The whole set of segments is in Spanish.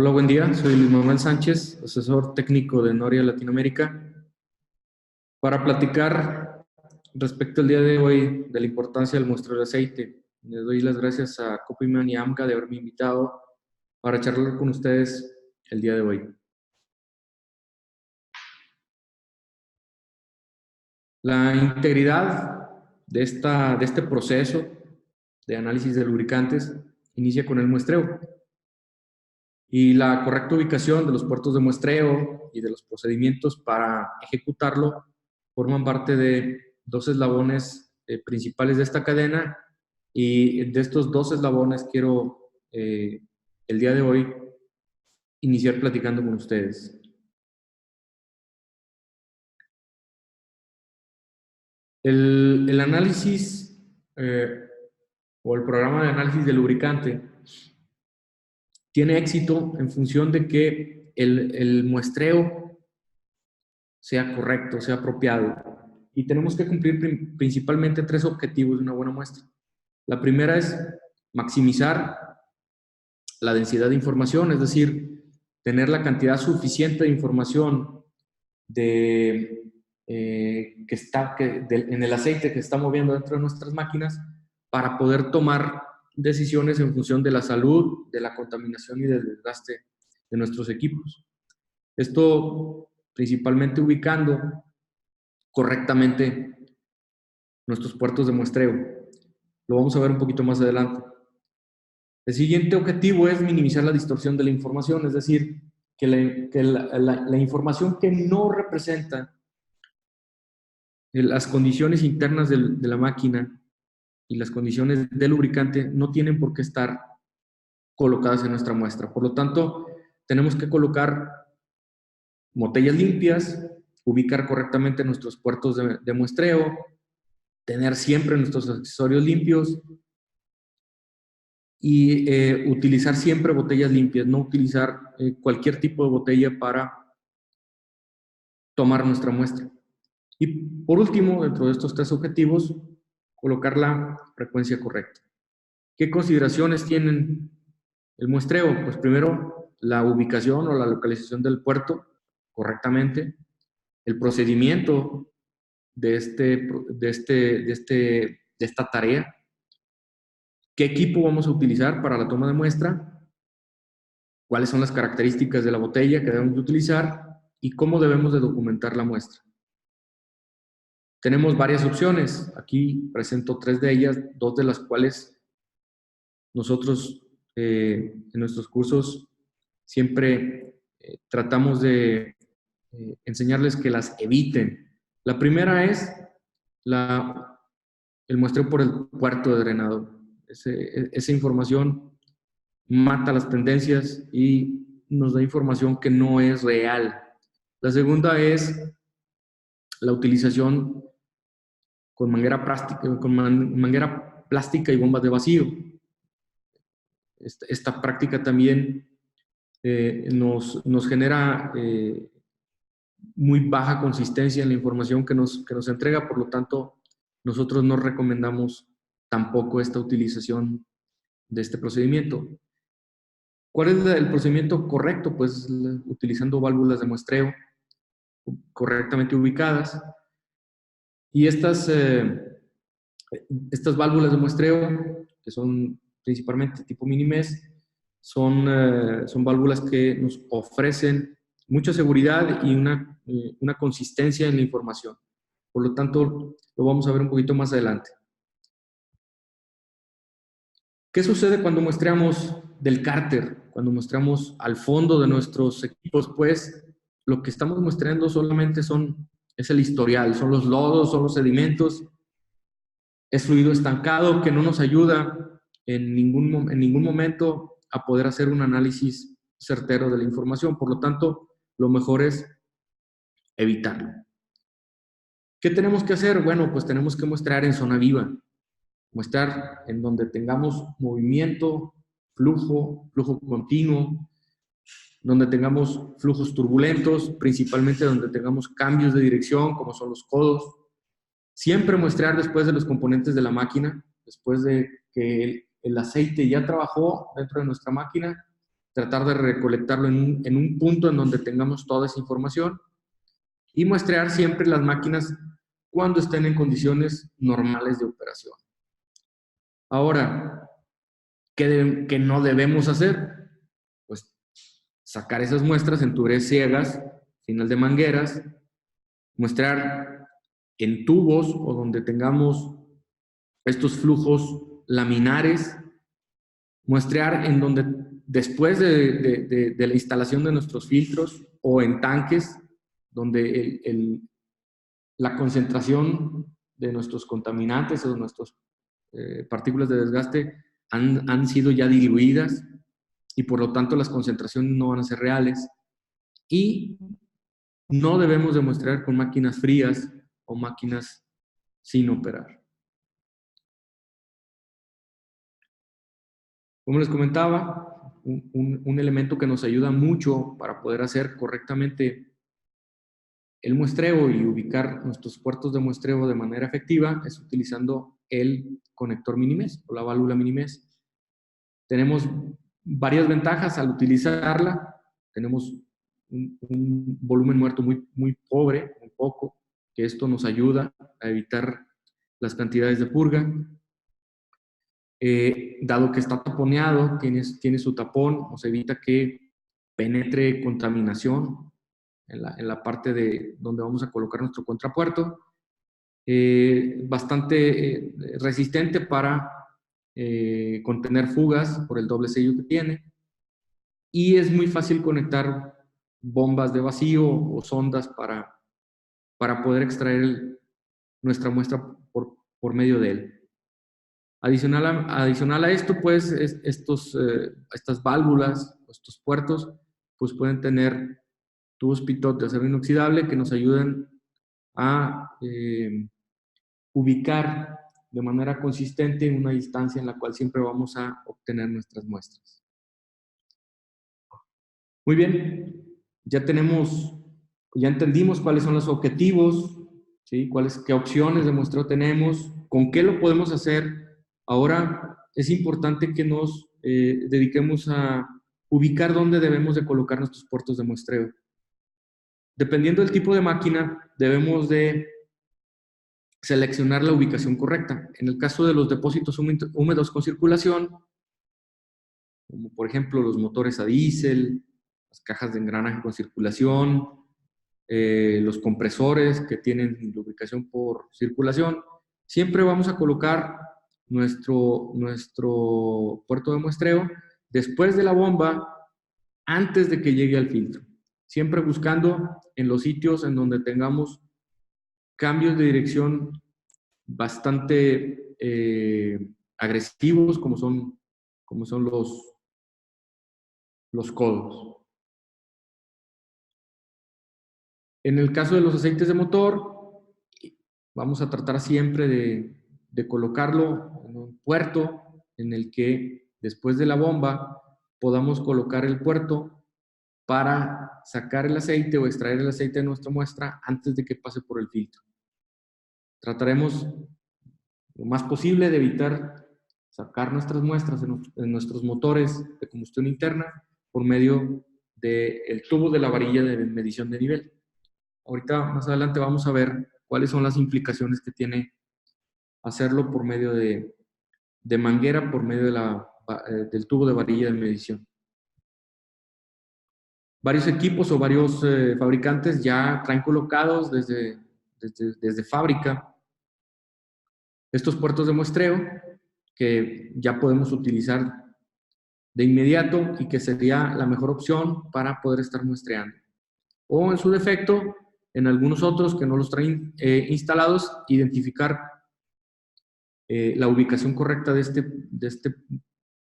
Hola, buen día. Soy Luis Manuel Sánchez, asesor técnico de Noria Latinoamérica, para platicar respecto al día de hoy de la importancia del muestreo de aceite. Les doy las gracias a Copiman y AMCA de haberme invitado para charlar con ustedes el día de hoy. La integridad de este proceso de análisis de lubricantes inicia con el muestreo. Y la correcta ubicación de los puertos de muestreo y de los procedimientos para ejecutarlo forman parte de dos eslabones principales de esta cadena, y de estos dos eslabones quiero el día de hoy iniciar platicando con ustedes. El análisis o el programa de análisis de lubricante tiene éxito en función de que el muestreo sea correcto, sea apropiado. Y tenemos que cumplir principalmente tres objetivos de una buena muestra. La primera es maximizar la densidad de información, es decir, tener la cantidad suficiente de información en el aceite que está moviendo dentro de nuestras máquinas para poder tomar decisiones en función de la salud, de la contaminación y del desgaste de nuestros equipos. Esto principalmente ubicando correctamente nuestros puertos de muestreo. Lo vamos a ver un poquito más adelante. El siguiente objetivo es minimizar la distorsión de la información, es decir, que la información que no representa las condiciones internas de la máquina y las condiciones del lubricante no tienen por qué estar colocadas en nuestra muestra. Por lo tanto, tenemos que colocar botellas limpias, ubicar correctamente nuestros puertos de muestreo, tener siempre nuestros accesorios limpios y utilizar siempre botellas limpias, no utilizar cualquier tipo de botella para tomar nuestra muestra. Y por último, dentro de estos tres objetivos, colocar la frecuencia correcta. ¿Qué consideraciones tienen el muestreo? Pues primero, la ubicación o la localización del puerto correctamente, el procedimiento de esta tarea, qué equipo vamos a utilizar para la toma de muestra, cuáles son las características de la botella que debemos de utilizar y cómo debemos de documentar la muestra. Tenemos varias opciones. Aquí presento tres de ellas, dos de las cuales nosotros en nuestros cursos siempre tratamos de enseñarles que las eviten. La primera es el muestreo por el puerto de drenado. Esa información mata las tendencias y nos da información que no es real. La segunda es la utilización con manguera plástica y bombas de vacío. Esta práctica también nos genera muy baja consistencia en la información que nos entrega, por lo tanto, nosotros no recomendamos tampoco esta utilización de este procedimiento. ¿Cuál es el procedimiento correcto? Pues utilizando válvulas de muestreo correctamente ubicadas. Y estas válvulas de muestreo, que son principalmente tipo mini-mesh, son válvulas que nos ofrecen mucha seguridad y una consistencia en la información. Por lo tanto, lo vamos a ver un poquito más adelante. ¿Qué sucede cuando muestreamos del cárter? Cuando muestreamos al fondo de nuestros equipos, pues lo que estamos muestreando solamente es el historial, son los lodos, son los sedimentos, es fluido estancado que no nos ayuda en ningún momento a poder hacer un análisis certero de la información. Por lo tanto, lo mejor es evitarlo. ¿Qué tenemos que hacer? Bueno, pues tenemos que muestrear en zona viva, muestrar en donde tengamos movimiento, flujo continuo, donde tengamos flujos turbulentos, principalmente donde tengamos cambios de dirección, como son los codos. Siempre muestrear después de los componentes de la máquina, después de que el aceite ya trabajó dentro de nuestra máquina, tratar de recolectarlo en un punto en donde tengamos toda esa información y muestrear siempre las máquinas cuando estén en condiciones normales de operación. Ahora, ¿qué no debemos hacer? Pues sacar esas muestras en tuberías ciegas, final de mangueras, muestrear en tubos o donde tengamos estos flujos laminares, muestrear en donde después de la instalación de nuestros filtros o en tanques, donde la concentración de nuestros contaminantes o de nuestras partículas de desgaste han sido ya diluidas y por lo tanto las concentraciones no van a ser reales. Y no debemos demostrar con máquinas frías o máquinas sin operar. Como les comentaba, un elemento que nos ayuda mucho para poder hacer correctamente el muestreo y ubicar nuestros puertos de muestreo de manera efectiva es utilizando el conector mini-mesh o la válvula mini-mesh. Tenemos varias ventajas al utilizarla. Tenemos un volumen muerto muy pobre, muy poco, que esto nos ayuda a evitar las cantidades de purga. Dado que está taponeado, tiene su tapón, nos evita que penetre contaminación en la parte de donde vamos a colocar nuestro contrapuerto. Bastante resistente para contener fugas por el doble sello que tiene. Y es muy fácil conectar bombas de vacío o sondas para poder extraer nuestra muestra por medio de él. Adicional a esto, pues, estas válvulas, estos puertos, pues pueden tener tubos pitot de acero inoxidable que nos ayuden a ubicar de manera consistente una distancia en la cual siempre vamos a obtener nuestras muestras. Muy bien, ya entendimos cuáles son los objetivos, ¿sí? Qué opciones de muestreo tenemos, con qué lo podemos hacer. Ahora es importante que nos dediquemos a ubicar dónde debemos de colocar nuestros puertos de muestreo. Dependiendo del tipo de máquina, debemos de seleccionar la ubicación correcta. En el caso de los depósitos húmedos con circulación, como por ejemplo los motores a diésel, las cajas de engranaje con circulación, los compresores que tienen lubricación por circulación, siempre vamos a colocar nuestro puerto de muestreo después de la bomba, antes de que llegue al filtro. Siempre buscando en los sitios en donde tengamos cambios de dirección bastante agresivos, como son los codos. En el caso de los aceites de motor, vamos a tratar siempre de colocarlo en un puerto en el que después de la bomba podamos colocar el puerto para sacar el aceite o extraer el aceite de nuestra muestra antes de que pase por el filtro. Trataremos lo más posible de evitar sacar nuestras muestras en nuestros motores de combustión interna por medio del tubo de la varilla de medición de nivel. Ahorita más adelante vamos a ver cuáles son las implicaciones que tiene hacerlo por medio de manguera, por medio del tubo de varilla de medición. Varios equipos o varios fabricantes ya traen colocados desde fábrica estos puertos de muestreo que ya podemos utilizar de inmediato y que sería la mejor opción para poder estar muestreando. O en su defecto, en algunos otros que no los traen instalados, identificar la ubicación correcta de este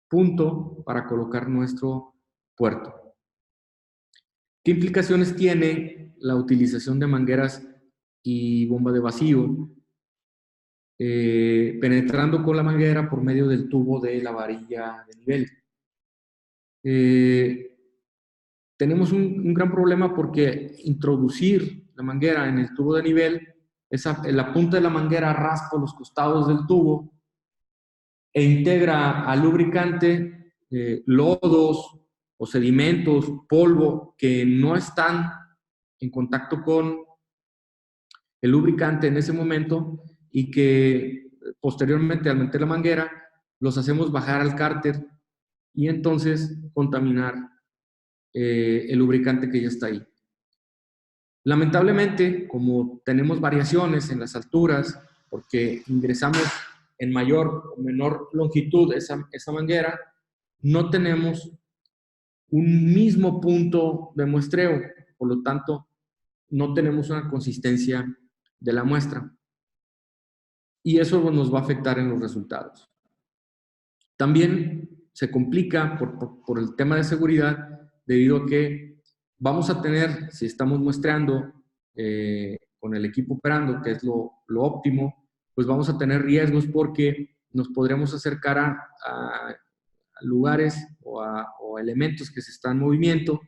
punto para colocar nuestro puerto. ¿Qué implicaciones tiene la utilización de mangueras y bomba de vacío? Penetrando con la manguera por medio del tubo de la varilla de nivel. Tenemos un gran problema porque introducir la manguera en el tubo de nivel, la punta de la manguera raspa los costados del tubo e integra al lubricante, lodos o sedimentos, polvo, que no están en contacto con el lubricante en ese momento y que posteriormente al meter la manguera los hacemos bajar al cárter y entonces contaminar el lubricante que ya está ahí. Lamentablemente, como tenemos variaciones en las alturas, porque ingresamos en mayor o menor longitud esa manguera, no tenemos un mismo punto de muestreo, por lo tanto, no tenemos una consistencia de la muestra. Y eso nos va a afectar en los resultados. También se complica por el tema de seguridad, debido a que vamos a tener, si estamos muestreando con el equipo operando, que es lo óptimo, pues vamos a tener riesgos porque nos podremos acercar a lugares o a elementos que se están en movimiento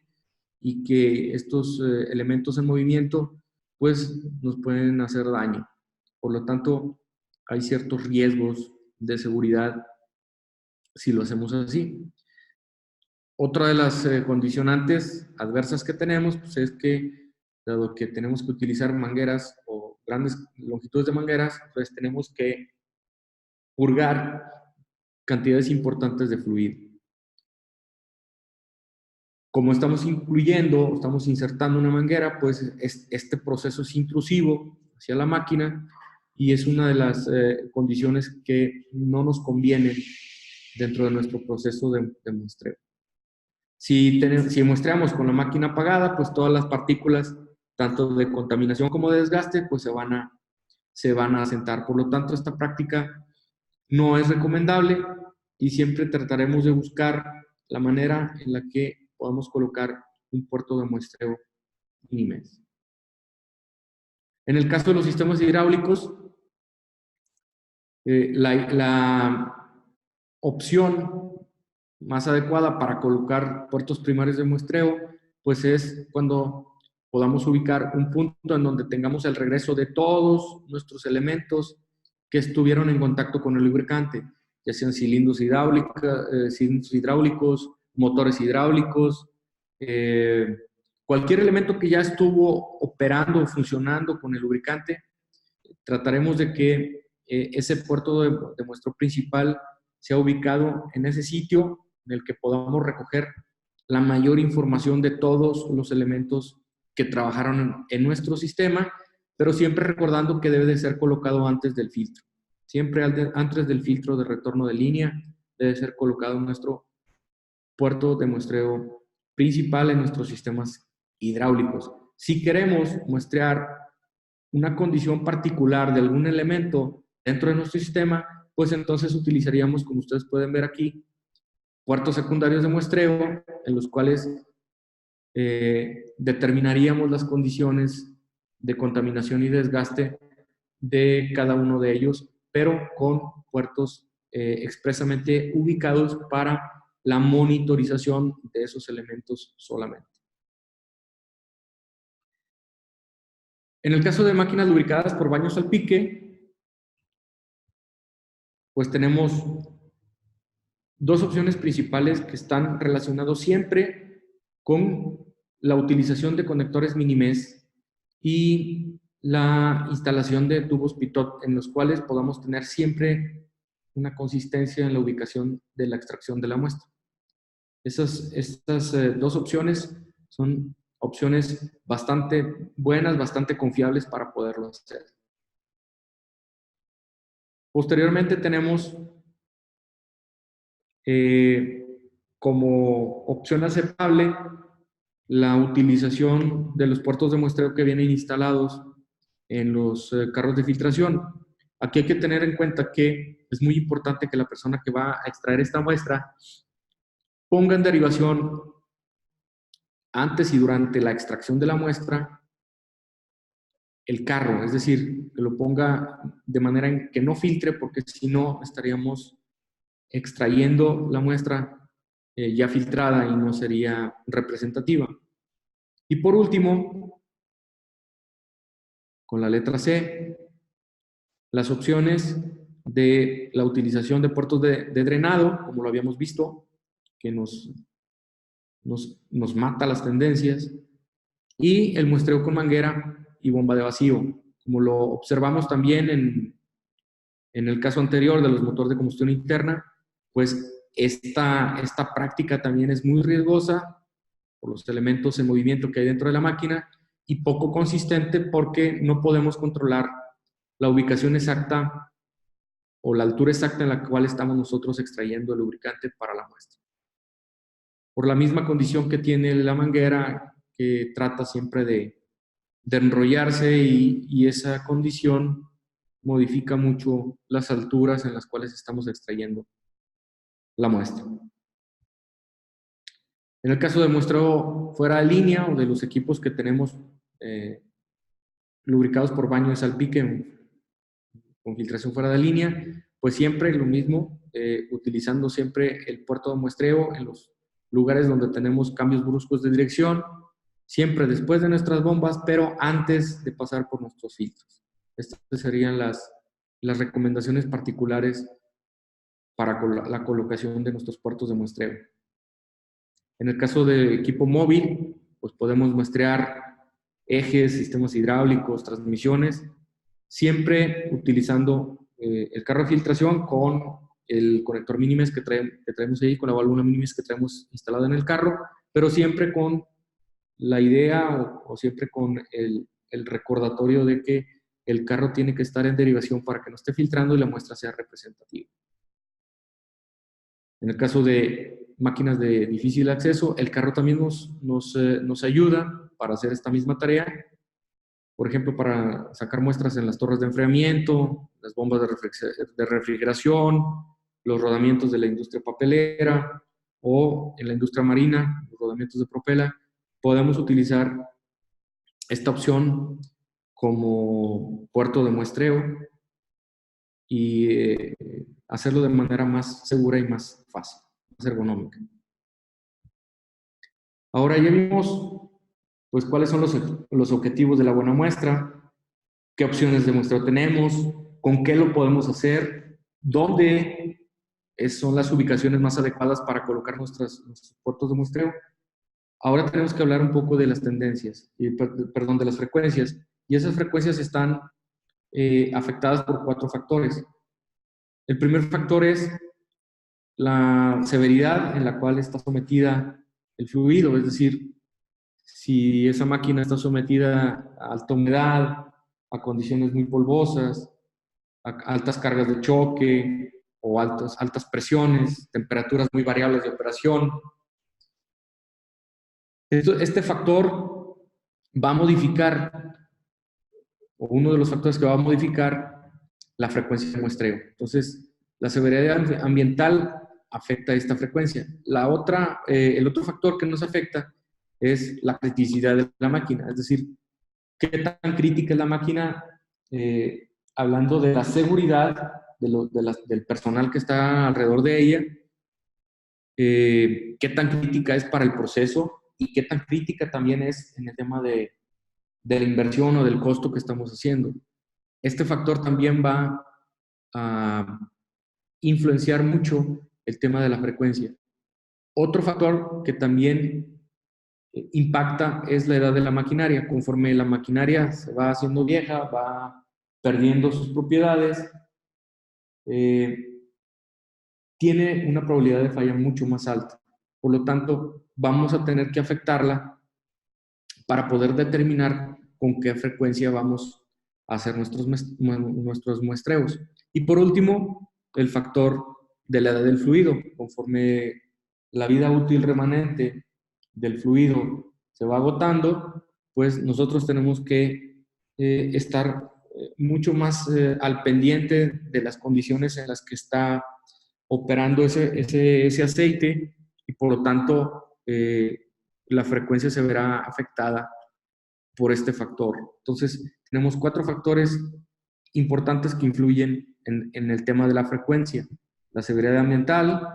y que estos elementos en movimiento pues nos pueden hacer daño. Por lo tanto, hay ciertos riesgos de seguridad si lo hacemos así. Otra de las condicionantes adversas que tenemos pues es que, dado que tenemos que utilizar mangueras o grandes longitudes de mangueras, pues tenemos que purgar cantidades importantes de fluido. Como estamos incluyendo, estamos insertando una manguera, pues este proceso es intrusivo hacia la máquina y es una de las condiciones que no nos conviene dentro de nuestro proceso de muestreo. Si muestreamos con la máquina apagada, pues todas las partículas, tanto de contaminación como de desgaste, pues se van a asentar. Por lo tanto, esta práctica no es recomendable y siempre trataremos de buscar la manera en la que podamos colocar un puerto de muestreo Minimes. En el caso de los sistemas hidráulicos, la opción más adecuada para colocar puertos primarios de muestreo, pues es cuando podamos ubicar un punto en donde tengamos el regreso de todos nuestros elementos que estuvieron en contacto con el lubricante, ya sean cilindros hidráulicos, motores hidráulicos, cualquier elemento que ya estuvo operando o funcionando con el lubricante, trataremos de que ese puerto de muestreo principal sea ubicado en ese sitio en el que podamos recoger la mayor información de todos los elementos que trabajaron en nuestro sistema, pero siempre recordando que debe de ser colocado antes del filtro. Siempre antes del filtro de retorno de línea debe ser colocado nuestro puerto de muestreo principal en nuestros sistemas hidráulicos. Si queremos muestrear una condición particular de algún elemento dentro de nuestro sistema, pues entonces utilizaríamos, como ustedes pueden ver aquí, puertos secundarios de muestreo, en los cuales determinaríamos las condiciones de contaminación y desgaste de cada uno de ellos, pero con puertos expresamente ubicados para la monitorización de esos elementos solamente. En el caso de máquinas lubricadas por baño salpique, pues tenemos dos opciones principales que están relacionados siempre con la utilización de conectores Minimes y la instalación de tubos Pitot, en los cuales podamos tener siempre una consistencia en la ubicación de la extracción de la muestra. Estas dos opciones son opciones bastante buenas, bastante confiables para poderlo hacer. Posteriormente tenemos como opción aceptable la utilización de los puertos de muestreo que vienen instalados en los carros de filtración. Aquí hay que tener en cuenta que es muy importante que la persona que va a extraer esta muestra ponga en derivación antes y durante la extracción de la muestra el carro, es decir, que lo ponga de manera en que no filtre, porque si no estaríamos extrayendo la muestra ya filtrada y no sería representativa. Y por último, con la letra C, las opciones de la utilización de puertos de drenado, como lo habíamos visto, que nos nos mata las tendencias. Y el muestreo con manguera y bomba de vacío. Como lo observamos también en el caso anterior de los motores de combustión interna, pues esta práctica también es muy riesgosa por los elementos en movimiento que hay dentro de la máquina y poco consistente porque no podemos controlar la ubicación exacta o la altura exacta en la cual estamos nosotros extrayendo el lubricante para la muestra. Por la misma condición que tiene la manguera, que trata siempre de enrollarse y esa condición modifica mucho las alturas en las cuales estamos extrayendo la muestra. En el caso de muestreo fuera de línea o de los equipos que tenemos lubricados por baño de salpique con filtración fuera de línea, pues siempre lo mismo, utilizando siempre el puerto de muestreo en los lugares donde tenemos cambios bruscos de dirección, siempre después de nuestras bombas, pero antes de pasar por nuestros filtros. Estas serían las recomendaciones particulares para la colocación de nuestros puertos de muestreo. En el caso de equipo móvil, pues podemos muestrear ejes, sistemas hidráulicos, transmisiones, siempre utilizando el carro de filtración con el conector Minimes que traemos ahí, con la válvula Minimes que traemos instalada en el carro, pero siempre con la idea o siempre con el recordatorio de que el carro tiene que estar en derivación para que no esté filtrando y la muestra sea representativa. En el caso de máquinas de difícil acceso, el carro también nos ayuda para hacer esta misma tarea. Por ejemplo, para sacar muestras en las torres de enfriamiento, las bombas de refrigeración, los rodamientos de la industria papelera o en la industria marina, los rodamientos de propela, podemos utilizar esta opción como puerto de muestreo y hacerlo de manera más segura y más fácil, más ergonómica. Ahora ya vimos pues cuáles son los objetivos de la buena muestra, qué opciones de muestreo tenemos, con qué lo podemos hacer, dónde son las ubicaciones más adecuadas para colocar nuestros puertos de muestreo. Ahora tenemos que hablar un poco de las tendencias, perdón, de las frecuencias. Y esas frecuencias están afectadas por 4 factores. El primer factor es la severidad en la cual está sometida el fluido, es decir, si esa máquina está sometida a alta humedad, a condiciones muy polvosas, a altas cargas de choque o altas presiones, temperaturas muy variables de operación. Este factor va a modificar, o uno de los factores que va a modificar la frecuencia de muestreo. Entonces, la severidad ambiental afecta esta frecuencia. El otro factor que nos afecta es la criticidad de la máquina, es decir, qué tan crítica es la máquina, hablando de la seguridad del personal que está alrededor de ella, qué tan crítica es para el proceso y qué tan crítica también es en el tema de la inversión o del costo que estamos haciendo. Este factor también va a influenciar mucho el tema de la frecuencia. Otro factor que también impacta es la edad de la maquinaria. Conforme la maquinaria se va haciendo vieja, va perdiendo sus propiedades, tiene una probabilidad de falla mucho más alta. Por lo tanto, vamos a tener que afectarla para poder determinar con qué frecuencia vamos a hacer nuestros muestreos. Y por último, el factor de la edad del fluido. Conforme la vida útil remanente del fluido se va agotando, pues nosotros tenemos que estar mucho más al pendiente de las condiciones en las que está operando ese aceite y por lo tanto la frecuencia se verá afectada por este factor. Entonces, tenemos 4 factores importantes que influyen en el tema de la frecuencia: la severidad ambiental,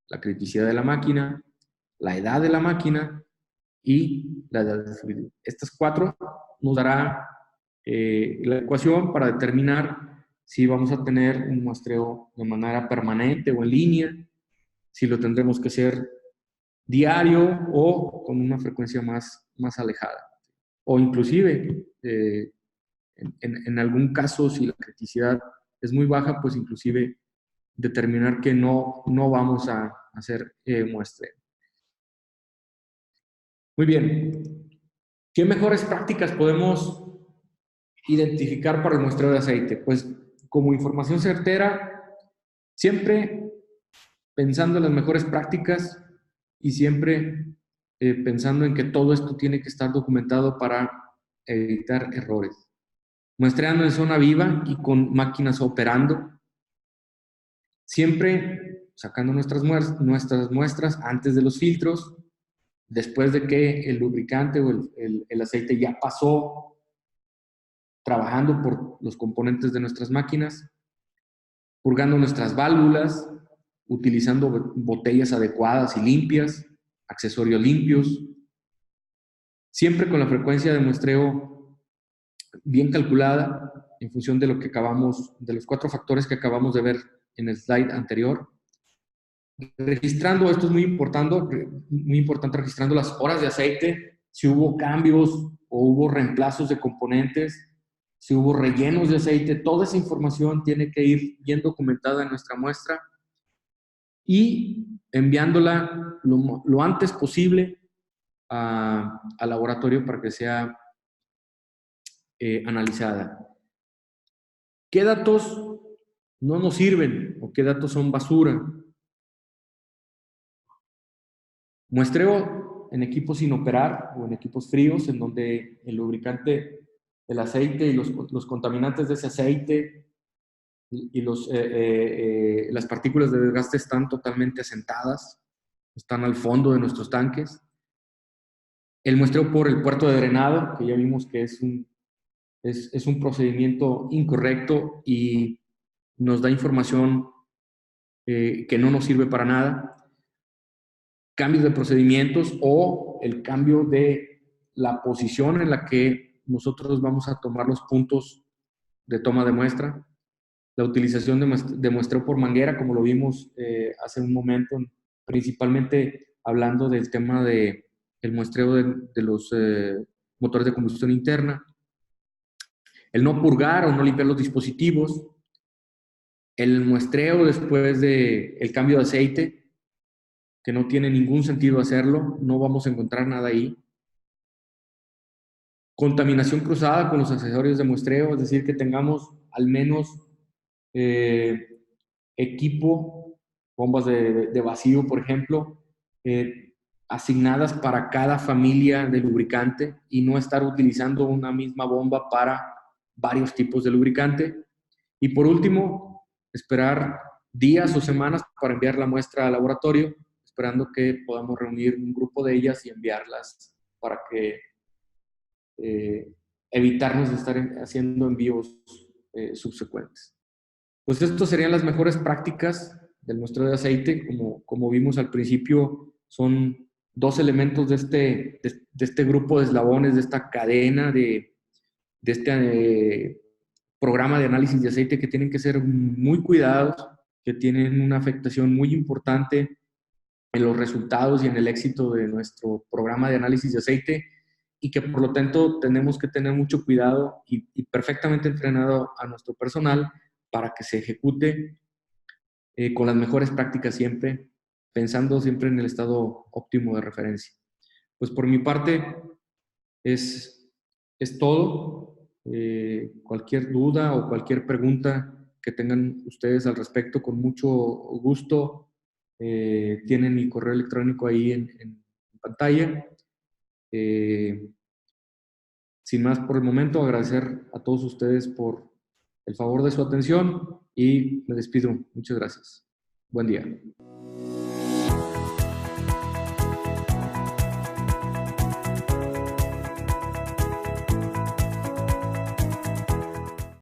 la criticidad de la máquina, la edad de la máquina y la edad del fluido. Estas 4 nos dará la ecuación para determinar si vamos a tener un muestreo de manera permanente o en línea, si lo tendremos que hacer diario o con una frecuencia más alejada. O inclusive, en algún caso, si la criticidad es muy baja, pues inclusive determinar que no vamos a hacer muestreo. Muy bien. ¿Qué mejores prácticas podemos identificar para el muestreo de aceite? Pues como información certera, siempre pensando en las mejores prácticas y siempre pensando en que todo esto tiene que estar documentado para evitar errores. Muestreando en zona viva y con máquinas operando, siempre sacando nuestras muestras antes de los filtros, después de que el lubricante o el aceite ya pasó trabajando por los componentes de nuestras máquinas, purgando nuestras válvulas, utilizando botellas adecuadas y limpias, accesorios limpios, siempre con la frecuencia de muestreo bien calculada en función de lo que de los 4 factores que acabamos de ver en el slide anterior. Registrando, esto es muy importante, registrando las horas de aceite, si hubo cambios o hubo reemplazos de componentes, si hubo rellenos de aceite, toda esa información tiene que ir bien documentada en nuestra muestra y enviándola lo antes posible al laboratorio para que sea analizada. ¿Qué datos no nos sirven o qué datos son basura? Muestreo en equipos sin operar o en equipos fríos, en donde el lubricante, el aceite y los contaminantes de ese aceite y las partículas de desgaste están totalmente asentadas, están al fondo de nuestros tanques. El muestreo por el puerto de drenado, que ya vimos que es un procedimiento incorrecto y nos da información que no nos sirve para nada. Cambios de procedimientos o el cambio de la posición en la que nosotros vamos a tomar los puntos de toma de muestra. La utilización de muestreo por manguera, como lo vimos hace un momento, principalmente hablando del tema del muestreo de los motores de combustión interna. El no purgar o no limpiar los dispositivos. El muestreo después del cambio de aceite, que no tiene ningún sentido hacerlo, no vamos a encontrar nada ahí. Contaminación cruzada con los accesorios de muestreo, es decir, que tengamos al menos equipo, bombas de vacío, por ejemplo, asignadas para cada familia de lubricante y no estar utilizando una misma bomba para varios tipos de lubricante. Y por último, esperar días o semanas para enviar la muestra al laboratorio, esperando que podamos reunir un grupo de ellas y enviarlas para que evitarnos de estar haciendo envíos subsecuentes. Pues estas serían las mejores prácticas del muestreo de aceite. Como vimos al principio, son 2 elementos de este grupo de eslabones, de esta cadena, de este programa de análisis de aceite que tienen que ser muy cuidados, que tienen una afectación muy importante en los resultados y en el éxito de nuestro programa de análisis de aceite y que por lo tanto tenemos que tener mucho cuidado y perfectamente entrenado a nuestro personal para que se ejecute con las mejores prácticas siempre, pensando siempre en el estado óptimo de referencia. Pues por mi parte es todo. Cualquier duda o cualquier pregunta que tengan ustedes al respecto, con mucho gusto, tienen mi correo electrónico ahí en pantalla. Sin más por el momento, agradecer a todos ustedes por el favor de su atención y me despido. Muchas gracias. Buen día.